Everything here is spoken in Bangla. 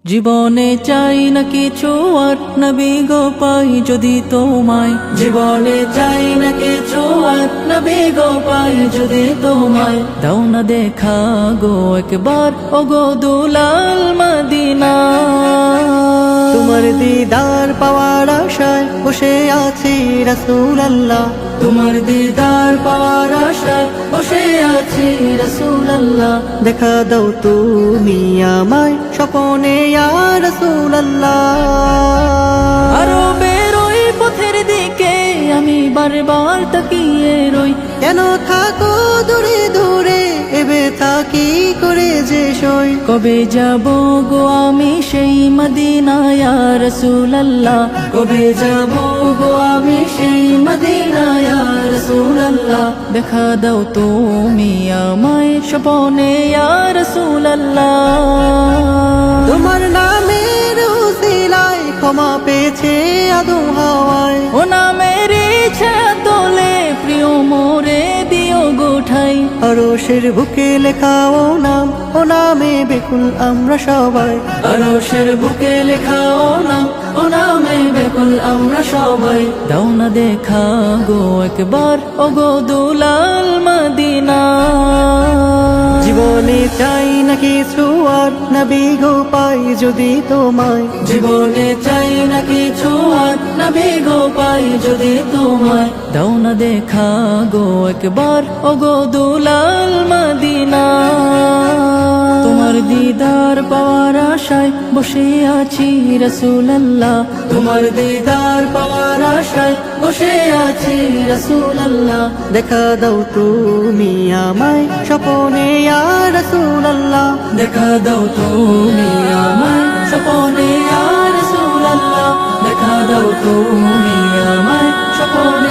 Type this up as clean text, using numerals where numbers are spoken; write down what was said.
জীবনে চাই না কিছু আর নবী গো পাই যদি তোমায়। জীবনে চাই না কিছু আর নবী গো পাই যদি তোমায়। দাও না দেখা গো একবার ও গো দুলাল মদিনা। তোমার দিদার পাওয়ার আশায় বসে আছি রাসূলুল্লাহ। তোমার দিদার পাওয়ার আশায় বসে আছি রাসূলুল্লাহ। দেখা দাও তুমি আমায় স্বপনে ইয়া রাসূলুল্লাহ। আরো বেরোই পথের দিকে আমি বারবার তাকিয়ে রই। কেন থাকো দূরে দূরে এবে থাকি করে যে সই। কবে যাব গো আমি সেই মদিনা ইয়া রাসূলুল্লাহ। কবে যাব গো আমি সেই মদিনা ইয়া রাসূলুল্লাহ। দেখা দাও তুমি আমায় স্বপনে ইয়া রাসূলুল্লাহ। তোমার নামের উসিলায় ক্ষমা পেয়েছে আদম হাওয়ায়। ও নামের ইচ্ছা তোলে প্রিয় মোরে দিও গোঠাই। আরশের বুকে লেখা ও নাম, ও নামে বেকুল আমরা সবাই। আরশের বুকে লেখা ও নাম, ও নামে বেকুল আমরা সবাই। দাও না দেখা গো একবার ও গো দুলাল মদিনা। জীবনে চাই না কিছু আর নবী গো পাই যদি তোমায়। জীবনে চাই না কিছু আর নবী গো পাই যদি তোমায়। দাও না দেখা গো একবার ও গো দুলাল মদিনা। তোমার দিদার পাওয়ার আশায় বসে আছি রাসূলুল্লাহ। তোমার দিদার পাওয়ার আশায় বসে আছি রাসূলুল্লাহ। দেখা দাও তুমি আমায় স্বপনে ইয়া রাসূলুল্লাহ। দেখা দাও তুমি আমায় স্বপনে ইয়া রাসূলুল্লাহ। দেখা দাও তুমি আমায় স্বপনে